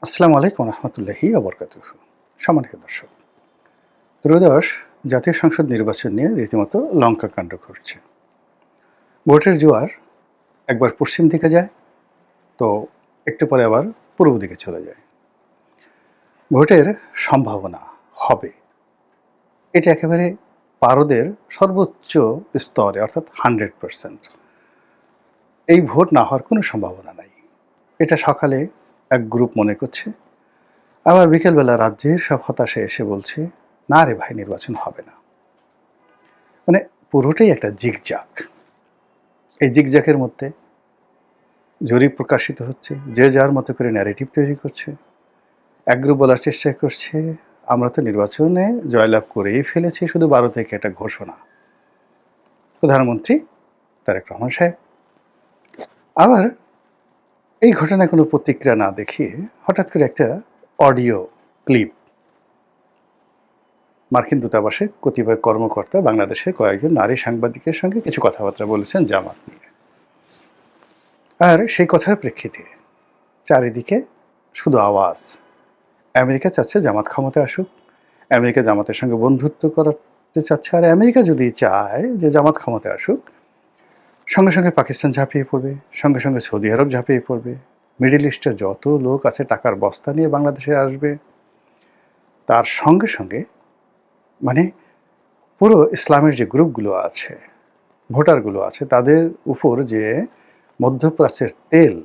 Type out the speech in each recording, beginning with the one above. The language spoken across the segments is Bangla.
আসসালামু আলাইকুম রহমতুল্লাহি ওবরকাতুহু। সম্মানিত দর্শক, ত্রয়োদশ জাতীয় সংসদ নির্বাচন নিয়ে রীতিমতো লঙ্কা কাণ্ড ঘটছে। ভোটের জোয়ার একবার পশ্চিম দিকে যায়, তো একটু পরে আবার পূর্ব দিকে চলে যায়। ভোটের সম্ভাবনা হবে, এটা একেবারে পারদের সর্বোচ্চ স্তরে, অর্থাৎ 100%। এই ভোট না হওয়ার কোনো সম্ভাবনা নাই, এটা সকালে এক গ্রুপ মনে করছে, আবার বিকেলবেলা রাজ্যের সব হতাশে এসে বলছে, না রে ভাই, নির্বাচন হবে না। মানে পুরোটাই একটা জিগজাগ। এই জিগজাগের মধ্যে জরিপ প্রকাশিত হচ্ছে, যে যার মতো করে ন্যারেটিভ তৈরি করছে। এক গ্রুপ বলার চেষ্টা করছে, আমরা তো নির্বাচনে জয়লাভ করেই ফেলেছি, শুধু 12 থেকে একটা ঘোষণা, প্রধানমন্ত্রী তারেক রহমান সাহেব। আবার এই ঘটনায় কোনো প্রতিক্রিয়া না দেখিয়ে হঠাৎ করে একটা অডিও ক্লিপ মার্কিন দূতাবাসের কতিপয় কর্মকর্তা বাংলাদেশের কয়েকজন নারী সাংবাদিকের সঙ্গে কিছু কথাবার্তা বলেছেন জামাত নিয়ে। আর সেই কথার প্রেক্ষিতে চারিদিকে শুধু আওয়াজ, আমেরিকা চাচ্ছে জামাত ক্ষমতায় আসুক, আমেরিকা জামাতের সঙ্গে বন্ধুত্ব করতে চাচ্ছে, আর আমেরিকা যদি চায় যে জামাত ক্ষমতায় আসুক, সঙ্গে সঙ্গে পাকিস্তান ঝাঁপিয়ে পড়বে, সঙ্গে সঙ্গে সৌদি আরব ঝাঁপিয়ে পড়বে, মিডল ইস্টের যত লোক আছে টাকার বস্তা নিয়ে বাংলাদেশে আসবে, তার সঙ্গে সঙ্গে মানে পুরো ইসলামের যে গ্রুপগুলো আছে, ভোটারগুলো আছে, তাদের উপর যে মধ্যপ্রাচ্যের তেল,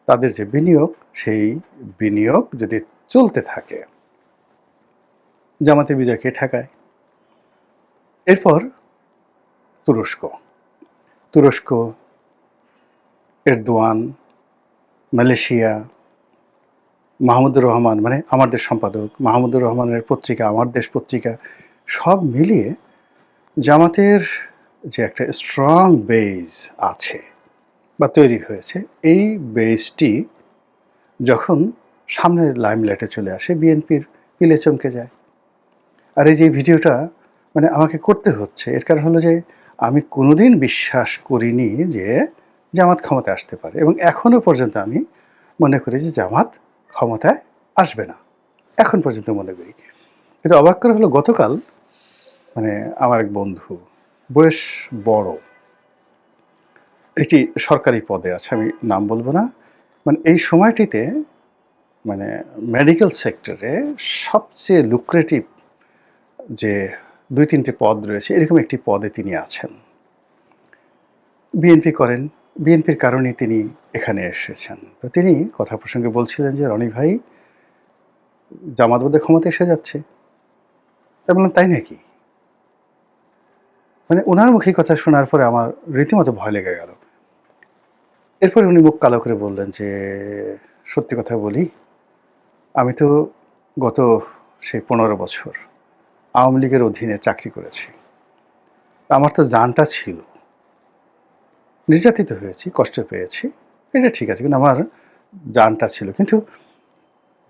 তাদের যে বিনিয়োগ, সেই বিনিয়োগ যদি চলতে থাকে, জামাতের বিজয়কে ঠেকায়। এরপর তুরস্ক, তুরস্ক, এরদোয়ান, মালয়েশিয়া, মাহমুদুর রহমান মানে আমার দেশ সম্পাদক, মাহমুদুর রহমানের পত্রিকা আমার দেশ পত্রিকা, সব মিলিয়ে জামাতের যে একটা স্ট্রং বেজ আছে বা তৈরি হয়েছে, এই বেজটি যখন সামনের লাইমলাইটে চলে আসে, বিএনপির পিলে চমকে যায়। আর এই যে ভিডিওটা মানে আমাকে করতে হচ্ছে, এর কারণ হলো যে আমি কোনোদিন বিশ্বাস করিনি যে জামাত ক্ষমতায় আসতে পারে, এবং এখনো পর্যন্ত আমি মনে করি যে জামাত ক্ষমতায় আসবে না, এখন পর্যন্ত মনে করি। কিন্তু অবাক করা হলো, গতকাল মানে আমার এক বন্ধু, বয়স বড়, একটি সরকারি পদে আছে, আমি নাম বলবো না, মানে এই সময়টিতে মানে মেডিকেল সেক্টরে সবচেয়ে লুক্রেটিভ যে 2-3টে পদ রয়েছে, এরকম একটি পদে তিনি আছেন, বিএনপি করেন, বিএনপির কারণে তিনি এখানে এসেছেন। তো তিনি কথা প্রসঙ্গে বলছিলেন যে, রনি ভাই, জামাত বোধহয় ক্ষমতা এসে যাচ্ছে। আমি বললাম, তাই নাকি? মানে ওনার মুখে কথা শোনার পরে আমার রীতিমতো ভয় লেগে গেল। এরপরে উনি মুখ কালো করে বললেন যে, সত্যি কথা বলি, আমি তো গত সেই 15 বছর আওয়ামী লীগের অধীনে চাকরি করেছি, আমার তো জানটা ছিল, নির্যাতিত হয়েছি, কষ্ট পেয়েছি, এটা ঠিক আছে, কিন্তু আমার জানটা ছিল। কিন্তু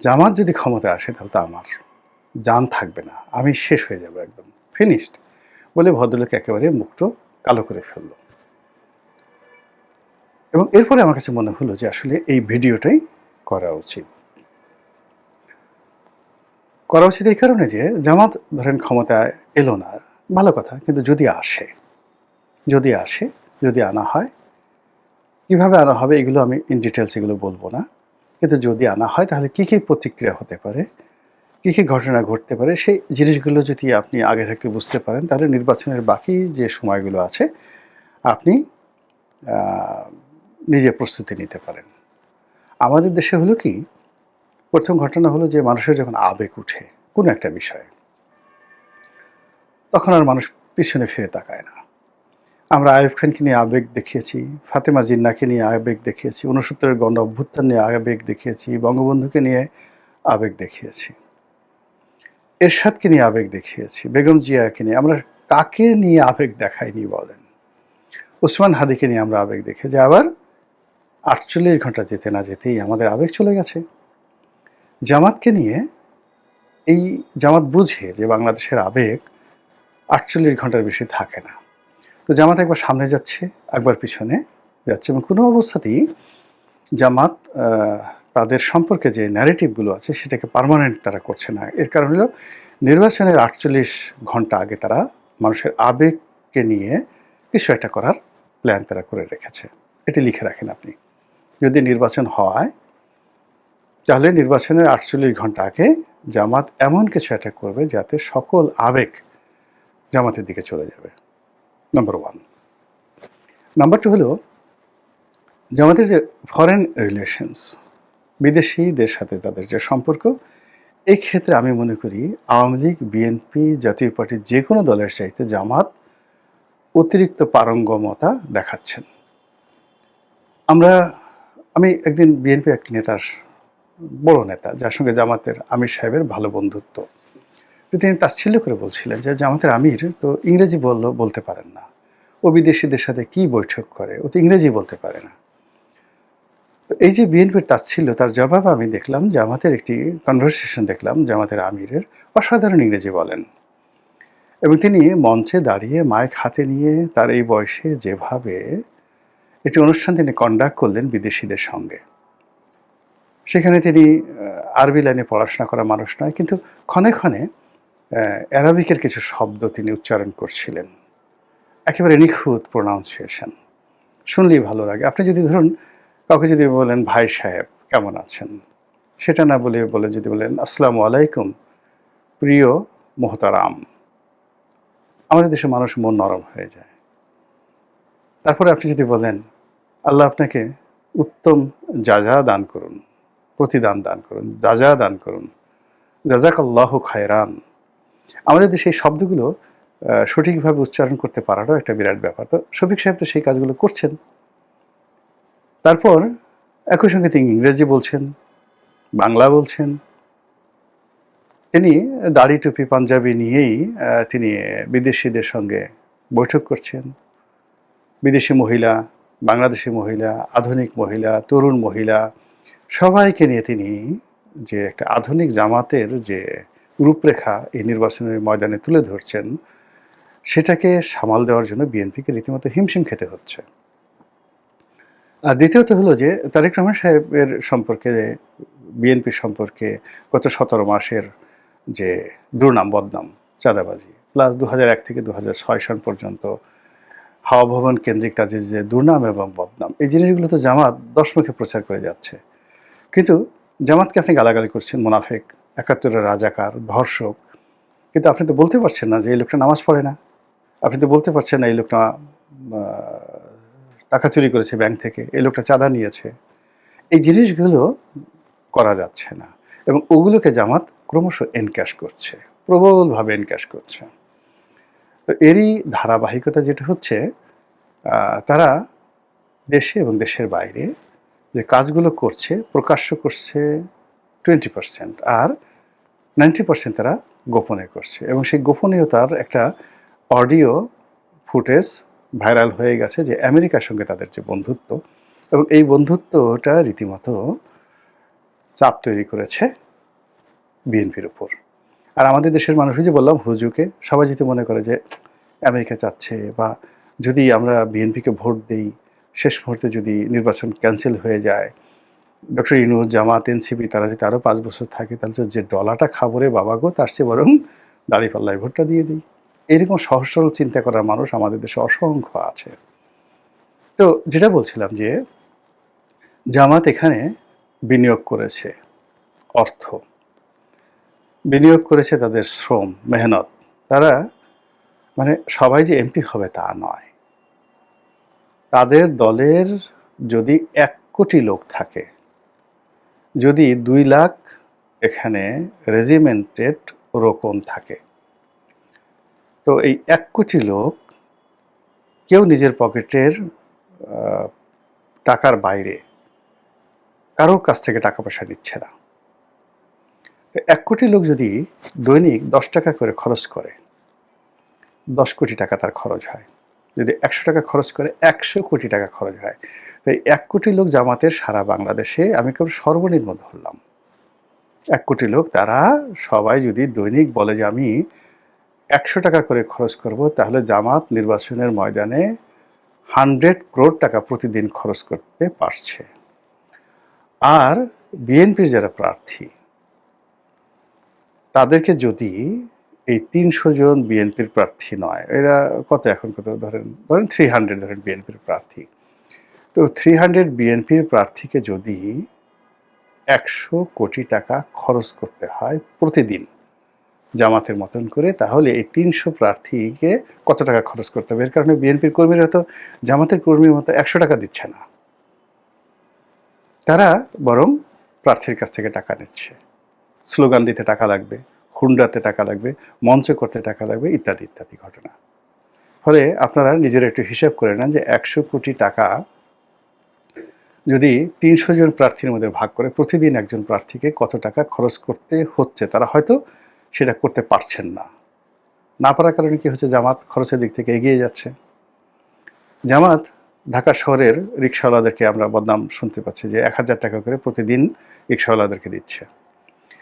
জামাত যদি ক্ষমতায় আসে, তাহলে তো আমার জান থাকবে না, আমি শেষ হয়ে যাব, একদম ফিনিশড বলে ভদ্রলোক একেবারে মুখটা কালো করে ফেলল। এবং এরপরে আমার কাছে মনে হলো যে আসলে এই ভিডিওটাই করা উচিত। করা উচিত এই কারণে যে, জামাত ধরেন ক্ষমতায় এলো না, ভালো কথা, কিন্তু যদি আসে, যদি আসে, যদি আনা হয়, কিভাবে আনা হবে এগুলো আমি ইন ডিটেলস এগুলো বলবো না, কিন্তু যদি আনা হয় তাহলে কী কী প্রতিক্রিয়া হতে পারে, কী কী ঘটনা ঘটতে পারে, সেই জিনিসগুলো যদি আপনি আগে থাকতে বুঝতে পারেন, তাহলে নির্বাচনের বাকি যে সময়গুলো আছে আপনি নিজে প্রস্তুতি নিতে পারেন। আমাদের দেশে হলো কি, প্রথম ঘটনা হলো যে মানুষের যখন আবেগ উঠে কোনো একটা বিষয়ে, তখন আর মানুষ পিছনে ফিরে তাকায় না। আমরা আইয়ুব খানকে নিয়ে আবেগ দেখিয়েছি, ফাতেমা জিন্নাহকে নিয়ে আবেগ দেখিয়েছি, 69-এর গণ অভ্যুত্থান নিয়ে আবেগ দেখিয়েছি, বঙ্গবন্ধুকে নিয়ে আবেগ দেখিয়েছি, এরশাদকে নিয়ে আবেগ দেখিয়েছি, বেগম জিয়াকে নিয়ে। আমরা কাকে নিয়ে আবেগ দেখাইনি বলেন? ওসমান হাদিকে নিয়ে আমরা আবেগ দেখেছি, আবার 48 ঘন্টা যেতে না যেতেই আমাদের আবেগ চলে গেছে। জামাতকে নিয়ে, এই জামাত বুঝে যে বাংলাদেশের আবেগ 48 ঘন্টার বেশি থাকে না। তো জামাত একবার সামনে যাচ্ছে, একবার পিছনে যাচ্ছে, এবং কোনো অবস্থাতেই জামাত তাদের সম্পর্কে যে ন্যারেটিভগুলো আছে সেটাকে পার্মানেন্ট তারা করছে না। এর কারণ হলো নির্বাচনের ৪৮ ঘন্টা আগে তারা মানুষের আবেগকে নিয়ে কিছু একটা করার প্ল্যান তারা করে রেখেছে। এটি লিখে রাখেন আপনি। যদি নির্বাচন হয় তাহলে নির্বাচনের ৪৮ ঘন্টা আগে জামাত এমন কিছু একটা করবে যাতে সকল আবেগ জামাতের দিকে চলে যাবে। নাম্বার 1। নাম্বার 2 হলো জামাতের যে ফরেন রিলেশনস, বিদেশিদের সাথে তাদের যে সম্পর্ক, এই ক্ষেত্রে আমি মনে করি আওয়ামী লীগ, বিএনপি, জাতীয় পার্টি যে কোনো দলের চাইতে জামাত অতিরিক্ত পারঙ্গমতা দেখাচ্ছেন। আমি একদিন বিএনপি এক নেতার, বড় নেতা যার সঙ্গে জামাতের আমির সাহেবের ভালো বন্ধুত্ব, তো তিনি তাচ্ছিল্য করে বলছিলেন যে জামাতের আমির তো ইংরেজি বলতে পারেন না, ও বিদেশিদের সাথে কি বৈঠক করে, ও তো ইংরেজি বলতে পারে না। তো এই যে বিএনপির তাচ্ছিল্য, তার জবাবে আমি দেখলাম জামাতের একটি কনভারসেশন দেখলাম জামাতের আমিরের, অসাধারণ ইংরেজি বলেন এবং তিনি মঞ্চে দাঁড়িয়ে মাইক হাতে নিয়ে তার এই বয়সে যেভাবে একটি অনুষ্ঠান তিনি কন্ডাক্ট করলেন বিদেশিদের সঙ্গে, সেখানে তিনি আরবি লাইনে পড়াশোনা করা মানুষ নয়, কিন্তু ক্ষণে ক্ষণে অ্যারাবিকের কিছু শব্দ তিনি উচ্চারণ করছিলেন, একেবারে নিখুঁত প্রোনাউন্সিয়েশন, শুনলেই ভালো লাগে। আপনি যদি ধরুন কাউকে যদি বলেন ভাই সাহেব কেমন আছেন, সেটা না বলে যদি বলেন আসসালামু আলাইকুম প্রিয় মোহতারাম, আমাদের দেশের মানুষ মন নরম হয়ে যায়। তারপরে আপনি যদি বলেন আল্লাহ আপনাকে উত্তম যাজা দান করুন, প্রতিদান দান করুন, যাজা দান করুন, জাজাকাল্লাহু খায়রান, আমাদের দেশে এই শব্দগুলো সঠিকভাবে উচ্চারণ করতে পারাটাও একটা বিরাট ব্যাপার। তো শফিক সাহেব তো সেই কাজগুলো করছেন। তারপর একই সঙ্গে তিনি ইংরেজি বলছেন, বাংলা বলছেন, তিনি দাড়ি টুপি পাঞ্জাবি নিয়েই তিনি বিদেশিদের সঙ্গে বৈঠক করছেন। বিদেশি মহিলা, বাংলাদেশি মহিলা, আধুনিক মহিলা, তরুণ মহিলা, সবাইকে নিয়ে তিনি যে একটা আধুনিক জামাতের যে রূপরেখা এই নির্বাচনের ময়দানে তুলে ধরছেন, সেটাকে সামাল দেওয়ার জন্য বিএনপিকে রীতিমতো হিমশিম খেতে হচ্ছে। আর দ্বিতীয়ত হলো যে তারেক রহমান সাহেবের সম্পর্কে, বিএনপি সম্পর্কে গত ১৭ মাসের যে দুর্নাম বদনাম, চাঁদাবাজি, প্লাস ২০০১ থেকে ২০০৬ সন পর্যন্ত হাওয়া ভবন কেন্দ্রিক তাদের যে দুর্নাম এবং বদনাম, এই জিনিসগুলো তো জামাত দশমুখে প্রচার করে যাচ্ছে। কিন্তু জামাতকে আপনি গালাগালি করছেন মুনাফেক, ৭১-এর রাজাকার, ধর্ষক, কিন্তু আপনি তো বলতে পারছেন না যে এই লোকটা নামাজ পড়ে না। আপনি তো বলতে পারছেন না এই লোকটা টাকা চুরি করেছে ব্যাংক থেকে, এই লোকটা চাঁদা নিয়েছে। এই জিনিসগুলো করা যাচ্ছে না এবং ওগুলোকে জামাত ক্রমশ এনক্যাশ করছে, প্রবলভাবে এনক্যাশ করছে। তো এরই ধারাবাহিকতা যেটা হচ্ছে, তারা দেশে এবং দেশের বাইরে যে কাজগুলো করছে, প্রকাশ্য করছে 20%, আর 90% তারা গোপনে করছে এবং সেই গোপনীয়তার একটা অডিও ফুটেজ ভাইরাল হয়ে গেছে যে আমেরিকার সঙ্গে তাদের যে বন্ধুত্ব, এবং এই বন্ধুত্বটা রীতিমতো চাপ তৈরি করেছে বিএনপির উপর। আর আমাদের দেশের মানুষই যে বললাম হুজুকে, সবাই যদি মনে করে যে আমেরিকা চাচ্ছে, বা যদি আমরা বিএনপিকে ভোট দেই, শেষ মুহূর্তে যদি নির্বাচন ক্যান্সেল হয়ে যায়, ডক্টর ইউনূস, জামাত, এনসিপি তারা যদি আরও ৫ বছর থাকে, তাহলে তো যে ডলাটা খাবো রে বাবা গো, তার চেয়ে বরং দাঁড়িপাল্লায় ভোটটা দিয়ে দিই। এরকম সহজ সরল চিন্তা করার মানুষ আমাদের দেশে অসংখ্য আছে। তো যেটা বলছিলাম যে জামাত এখানে বিনিয়োগ করেছে অর্থ, বিনিয়োগ করেছে তাদের শ্রম, মেহনত। তারা মানে সবাই যে এমপি হবে তা নয়। তাদের দলের যদি ১ কোটি লোক থাকে, যদি ২ লাখ এখানে রেজিমেন্টেড রোকন থাকে, তো এই ১ কোটি লোক কেউ নিজের পকেটের টাকার বাইরে কারোর কাছ থেকে টাকা পয়সা নিচ্ছে না। ১ কোটি লোক যদি দৈনিক ১০ টাকা করে খরচ করে, ১০ কোটি টাকা তার খরচ হয়। যদি ১০০ টাকা খরচ করে, ১০০ কোটি টাকা খরচ হয়। তো ১ কোটি লোক জামাতের সারা বাংলাদেশে, আমি কেবল সর্বনিম্ন ধরলাম, ১ কোটি লোক, তারা সবাই যদি দৈনিক বলে যে আমি ১০০ টাকা করে খরচ করব, তাহলে জামাত নির্বাচনের ময়দানে 100 crore টাকা প্রতিদিন খরচ করতে পারছে। আর বিএনপির যারা প্রার্থী তাদেরকে যদি এই ৩০০ জন বিএনপির প্রার্থী নয়, এরা কত এখন কত ধরেন 300 ধরেন বিএনপির প্রার্থী। তো 300 বিএনপির প্রার্থীকে যদি ১০০ কোটি টাকা খরচ করতে হয় প্রতিদিন জামাতের মতন করে, তাহলে এই ৩০০ প্রার্থীকে কত টাকা খরচ করতে হবে? এর কারণে বিএনপির কর্মীরা তো জামাতের কর্মীর মতো ১০০ টাকা দিচ্ছে না, তারা বরং প্রার্থীর কাছ থেকে টাকা নিচ্ছে। স্লোগান দিতে টাকা লাগবে, হুন্ডাতে টাকা লাগবে, মঞ্চ করতে টাকা লাগবে, ইত্যাদি ইত্যাদি ঘটনা। ফলে আপনারা নিজেরা একটু হিসাব করে নেন যে ১০০ কোটি টাকা যদি ৩০০ জন প্রার্থীর মধ্যে ভাগ করে প্রতিদিন একজন প্রার্থীকে কত টাকা খরচ করতে হচ্ছে। তারা হয়তো সেটা করতে পারছেন না, না পারার কারণে কি হচ্ছে, জামাত খরচের দিক থেকে এগিয়ে যাচ্ছে। জামাত ঢাকা শহরের রিকশাওয়ালাদেরকে আমরা বদনাম শুনতে পাচ্ছি যে ১,০০০ টাকা করে প্রতিদিন রিকশাওয়ালাদেরকে দিচ্ছে,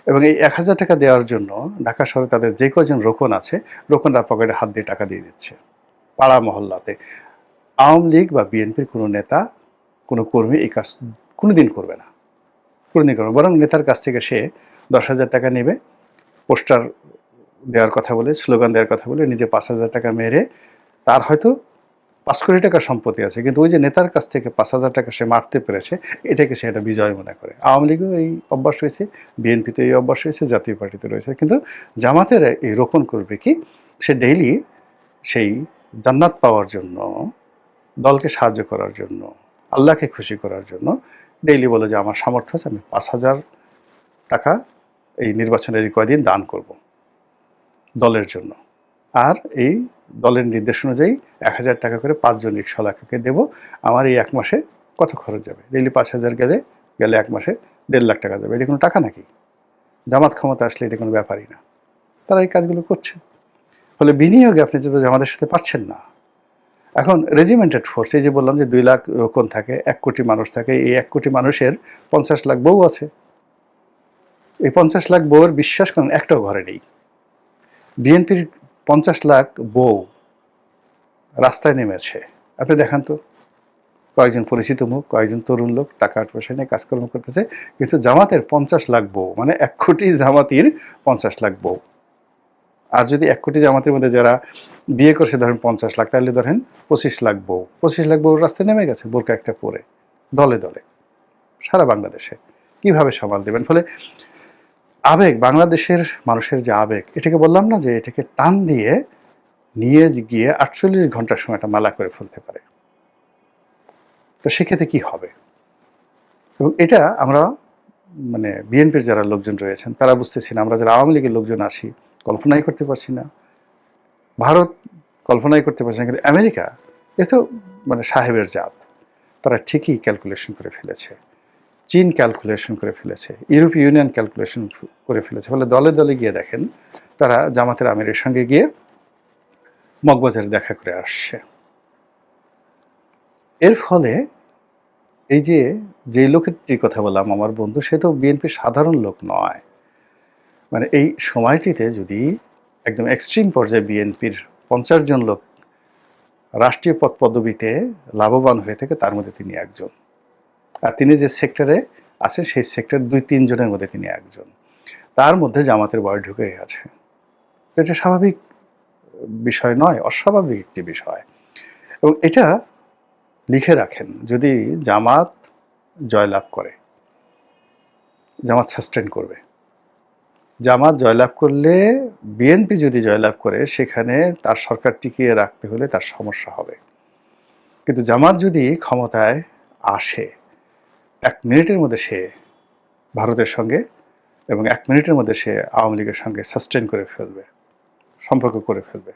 এবং এই ১,০০০ টাকা দেওয়ার জন্য ঢাকা শহরে তাদের যে কজন রোকন আছে, রোকনরা পকেটে হাত দিয়ে টাকা দিয়ে দিচ্ছে। পাড়া মহল্লাতে আওয়ামী লীগ বা বিএনপির কোনো নেতা, কোনো কর্মী এই কাজ কোনোদিন করবে না, কোনোদিন করবে না। বরং নেতার কাছ থেকে সে ১০,০০০ টাকা নেবে, পোস্টার দেওয়ার কথা বলে, স্লোগান দেওয়ার কথা বলে নিজে ৫,০০০ টাকা মেরে, তার হয়তো ৫ কোটি টাকার সম্পত্তি আছে, কিন্তু ওই যে নেতার কাছ থেকে ৫,০০০ টাকা সে মারতে পেরেছে, এটাকে সে একটা বিজয় মনে করে। আওয়ামী লীগেও এই অভ্যাস হয়েছে, বিএনপিতে এই অভ্যাস হয়েছে, জাতীয় পার্টিতে রয়েছে। কিন্তু জামাতের এই রোকন করবে কি, সে ডেইলি সেই জান্নাত পাওয়ার জন্য, দলকে সাহায্য করার জন্য, আল্লাহকে খুশি করার জন্য ডেইলি বলে যে আমার সামর্থ্য আছে, আমি ৫,০০০ টাকা এই নির্বাচনের এই কয়দিন দান করব দলের জন্য। আর এই দলের নির্দেশ অনুযায়ী ১,০০০ টাকা করে ৫ জন রিকশাওয়ালাকে দেবো। আমার এই ১ মাসে কত খরচ যাবে? ডেইলি ৫,০০০ গেলে ১ মাসে ১.৫ লাখ টাকা যাবে। এটা কোনো টাকা নাকি? জামাত ক্ষমতা আসলে এটা কোনো ব্যাপারই না। তারা এই কাজগুলো করছে। ফলে বিনিয়োগে আপনি যেহেতু জামাতের সাথে পারছেন না। এখন রেজিমেন্টেড ফোর্স, এই যে বললাম যে ২ লাখ রোকন থাকে, ১ কোটি মানুষ থাকে, এই ১ কোটি মানুষের ৫০ লাখ বউ আছে। এই ৫০ লাখ বউয়ের বিশ্বাস করেন একটাও ঘরে নেই। বিএনপির ৫০ লাখ বউ রাস্তায় নেমেছে, আপনি দেখান তো কয়েকজন পরিচিত মুখ, কয়েকজন তরুণ লোক টাকা পয়সা নিয়ে কাজকর্ম করতেছে। কিন্তু জামাতের ৫০ লাখ বউ, মানে ১ কোটি জামাতির ৫০ লাখ বউ। আর যদি ১ কোটি জামাতের মধ্যে যারা বিয়ে করছে ধরেন ৫০ লাখ, তাহলে ধরেন ২৫ লাখ বউ। ২৫ লাখ বউ রাস্তায় নেমে গেছে বোরকা একটা পরে, দলে দলে সারা বাংলাদেশে। কিভাবে সামাল দেবেন? ফলে আবেগ, বাংলাদেশের মানুষের যে আবেগ, এটাকে বললাম না যে এটাকে টান দিয়ে নিয়ে গিয়ে ৪৮ ঘন্টার সময় একটা মালা করে ফেলতে পারে। তো সেক্ষেত্রে কি হবে? এবং এটা আমরা মানে বিএনপির যারা লোকজন রয়েছেন তারা বুঝতেছি না, আমরা যারা আওয়ামী লীগের লোকজন আছি কল্পনাই করতে পারছি না। ভারত কল্পনাই করতে পারছে না, কিন্তু আমেরিকা এ তো মানে সাহেবের জাত, তারা ঠিকই ক্যালকুলেশন করে ফেলেছে। চীন ক্যালকুলেশন করে ফেলেছে, ইউরোপীয় ইউনিয়ন ক্যালকুলেশন করে ফেলেছে। ফলে দলে দলে গিয়ে দেখেন তারা জামাতের আমিরের সঙ্গে গিয়ে মগবাজারে দেখা করে আসছে। এর ফলে এই যে লোকটির কথা বললাম আমার বন্ধু, সে তো বিএনপির সাধারণ লোক নয়। মানে এই সময়টিতে যদি একদম এক্সট্রিম পর্যায়ে বিএনপির ৫০ জন লোক রাষ্ট্রীয় পদ পদবিতে লাভবান হয়ে থাকে, তার মধ্যে তিনি একজন। আর তিনি যে সেক্টরে আছেন সেই সেক্টর ২-৩ জনের মধ্যে তিনি একজন। তার মধ্যে জামাতের বয় ঢুকে গেছে। এটা স্বাভাবিক বিষয় নয়, অস্বাভাবিক একটি বিষয়। এবং এটা লিখে রাখেন, যদি জামাত জয়লাভ করে, জামাত সাস্টেন করবে। জামাত জয়লাভ করলে, বিএনপি যদি জয়লাভ করে, সেখানে তার সরকার টিকিয়ে রাখতে হলে তার সমস্যা হবে। কিন্তু জামাত যদি ক্ষমতায় আসে, ১ মিনিটের মধ্যে সে ভারতের সঙ্গে এবং ১ মিনিটের মধ্যে সে আওয়ামী লীগের সঙ্গে সাস্টেন করে ফেলবে, সম্পর্ক করে ফেলবে।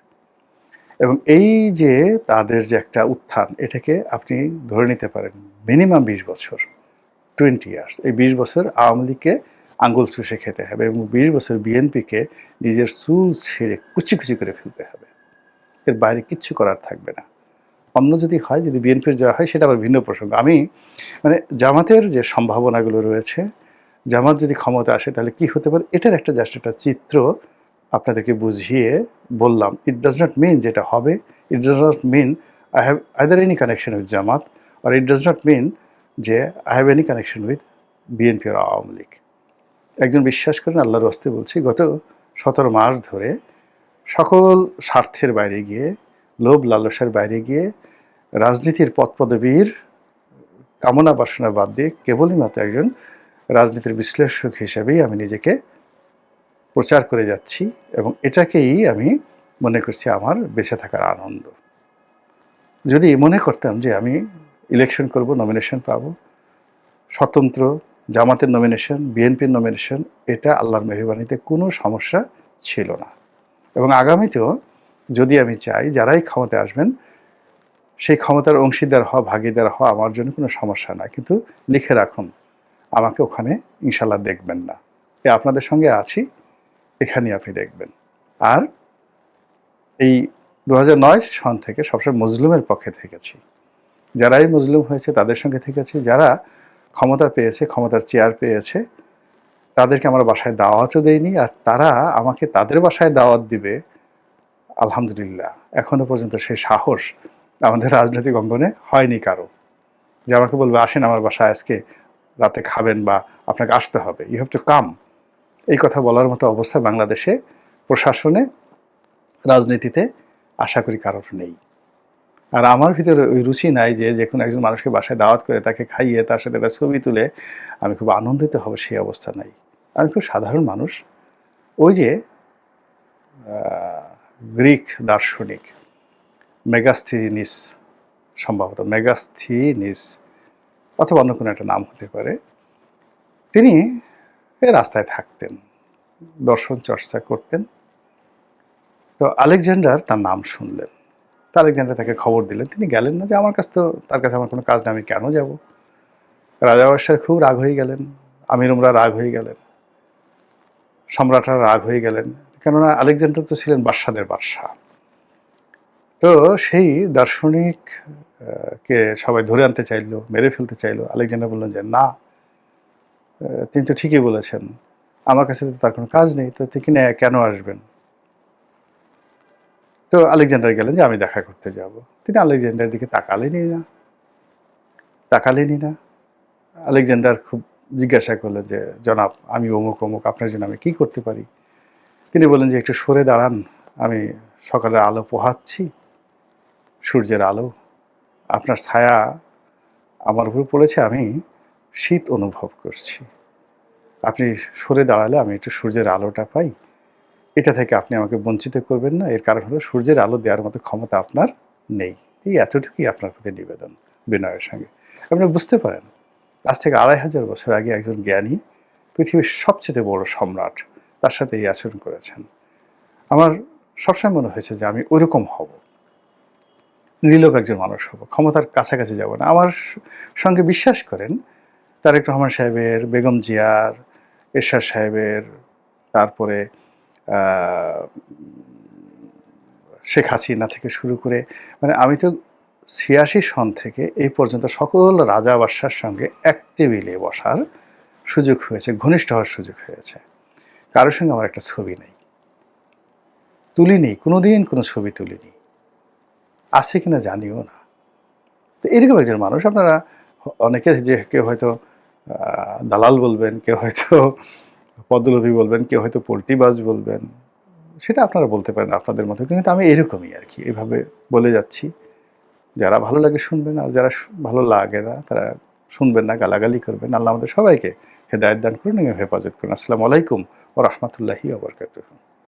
এবং এই যে তাদের যে একটা উত্থান, এটাকে আপনি ধরে নিতে পারেন মিনিমাম ২০ বছর, 20 ইয়ার্স। এই ২০ বছর আওয়ামী লীগকে আঙ্গুল চুষে খেতে হবে এবং ২০ বছর বিএনপিকে নিজের চুল ছেড়ে কুচি কুচি করে ফেলতে হবে। এর বাইরে কিচ্ছু করার থাকবে না। অন্য যদি হয়, যদি বিএনপির যাওয়া হয়, সেটা আবার ভিন্ন প্রসঙ্গ। আমি মানে জামাতের যে সম্ভাবনাগুলো রয়েছে, জামাত যদি ক্ষমতা আসে তাহলে কি হতে পারে, এটার একটা জাস্ট একটা চিত্র আপনাদেরকে বুঝিয়ে বললাম। ইট ডাজ নট মিন যেটা হবে, it does not mean I have either any connection with Jamaat, আর ইট ডাজ নট মিন যে I have any connection with BNP আর আওয়ামী লীগ। একজন বিশ্বাস করেন, আল্লাহর ওয়াস্তে বলছি, গত ১৭ মাস ধরে সকল স্বার্থের বাইরে গিয়ে, লোভ লালসার বাইরে গিয়ে, রাজনীতির পদপদবীর কামনা বাসনা বাদ দিয়ে কেবলই মাত্র একজন রাজনীতির বিশ্লেষক হিসেবেই আমি নিজেকে প্রচার করে যাচ্ছি, এবং এটাকেই আমি মনে করছি আমার বেঁচে থাকার আনন্দ। যদি মনে করতাম যে আমি ইলেকশন করব, নমিনেশন পাবো, স্বতন্ত্র, জামাতের নমিনেশন, বিএনপির নমিনেশন, এটা আল্লাহর মেহরবানিতে কোনো সমস্যা ছিল না। এবং আগামীতেও যদি আমি চাই যারাই ক্ষমতায় আসবেন সেই ক্ষমতার অংশীদার হওয়া, ভাগীদার হওয়া আমার জন্য কোনো সমস্যা না। কিন্তু লিখে রাখুন, আমাকে ওখানে ইনশাল্লাহ দেখবেন না। আপনাদের সঙ্গে আছি, এখানেই আপনি দেখবেন। আর এই 2009 সন থেকে সবসময় মজলুমের পক্ষে থেকেছি। যারাই মজলুম হয়েছে তাদের সঙ্গে থেকেছি। যারা ক্ষমতা পেয়েছে, ক্ষমতার চেয়ার পেয়েছে, তাদেরকে আমার বাসায় দাওয়াতও দেয়নি, আর তারা আমাকে তাদের বাসায় দাওয়াত দিবে, আলহামদুলিল্লাহ এখনো পর্যন্ত সেই সাহস আমাদের রাজনৈতিক অঙ্গনে হয়নি কারো, যে আমাকে বলবে আসেন আমার বাসায় আজকে রাতে খাবেন বা আপনাকে আসতে হবে, ইউ হ্যাভ টু কাম। এই কথা বলার মতো অবস্থা বাংলাদেশে প্রশাসনে, রাজনীতিতে আশা করি কারোর নেই। আর আমার ভিতরে ওই রুচি নাই যে যে কোনো একজন মানুষকে বাসায় দাওয়াত করে তাকে খাইয়ে তার সাথে একটা ছবি তুলে আমি খুব আনন্দিত হব, সেই অবস্থা নাই। আমি খুব সাধারণ মানুষ। ওই যে গ্রিক দার্শনিক মেগাস্থিনিস, সম্ভবত মেগাস্থিনিস অথবা অন্য কোনো একটা নাম হতে পারে, তিনি রাস্তায় থাকতেন, দর্শন চর্চা করতেন। তো আলেকজান্ডার তার নাম শুনলেন, তো আলেকজান্ডার তাকে খবর দিলেন। তিনি গেলেন না, যে আমার কাছে তো, তার কাছে আমার কোনো কাজ নেই, আমি কেন যাব। রাজা বাদশাহ খুব রাগ হয়ে গেলেন, আমিরুমরা রাগ হয়ে গেলেন, সম্রাটরা রাগ হয়ে গেলেন, কেননা আলেকজান্ডার তো ছিলেন বাদশাদের বাদশাহ। তো সেই দার্শনিক কে সবাই ধরে আনতে চাইলো, মেরে ফেলতে চাইলো। আলেকজান্ডার বললেন যে না, তিনি তো ঠিকই বলেছেন, আমার কাছে তো তার কোনো কাজ নেই, তো তিনি কেন আসবেন। তো আলেকজান্ডার গেলেন যে আমি দেখা করতে যাব। তিনি আলেকজান্ডারের দিকে তাকালেনই না। আলেকজান্ডার খুব জিজ্ঞাসা করলেন যে জনাব, আমি অমুক অমুক, আপনার জন্য আমি কি করতে পারি। তিনি বললেন যে একটু সরে দাঁড়ান, আমি সকালের আলো পোহাচ্ছি, সূর্যের আলো, আপনার ছায়া আমার উপর পড়েছে, আমি শীত অনুভব করছি। আপনি সরে দাঁড়ালে আমি একটু সূর্যের আলোটা পাই, এটা থেকে আপনি আমাকে বঞ্চিত করবেন না। এর কারণ হলো সূর্যের আলো দেওয়ার মতো ক্ষমতা আপনার নেই। এই এতটুকুই আপনার প্রতি নিবেদন, বিনয়ের সঙ্গে। আপনি বুঝতে পারেন, আজ থেকে ২৫০০ বছর আগে একজন জ্ঞানী, পৃথিবীর সবচেয়ে বড় সম্রাট, তার সাথে এই আচরণ করেছেন। আমার সবসময় মনে হয়েছে যে আমি ওইরকম হব, নির্লোভ একজন মানুষ হব, ক্ষমতার কাছাকাছি যাব না। আমার সঙ্গে বিশ্বাস করেন তারেক রহমান সাহেবের, বেগম জিয়ার, এরশাদ সাহেবের, তারপরে শেখ হাসিনা থেকে শুরু করে, মানে আমি তো ৮৬ সন থেকে এই পর্যন্ত সকল রাজা বাদশার সঙ্গে এক টেবিলে বসার সুযোগ হয়েছে, ঘনিষ্ঠ হওয়ার সুযোগ হয়েছে। কারোর সঙ্গে আমার একটা ছবি নেই, তুলিনি, কোনোদিন কোনো ছবি তুলিনি, আছে কিনা জানিও না। তো এরকম একজন মানুষ। আপনারা অনেকে, যে কেউ হয়তো দালাল বলবেন, কেউ হয়তো পদলোভী বলবেন, কেউ হয়তো পোল্ট্রিবাজ বলবেন, সেটা আপনারা বলতে পারেন আপনাদের মতো, কিন্তু আমি এরকমই আর কি, এভাবে বলে যাচ্ছি। যারা ভালো লাগে শুনবেন, আর যারা ভালো লাগে না তারা শুনবেন না, গালাগালি করবেন। আল্লাহ আমাদের সবাইকে হেদায়েত দান করুন এবং হেফাজত করুন। আসসালামু আলাইকুম ওয়া রাহমাতুল্লাহি ওয়া বারাকাতুহু।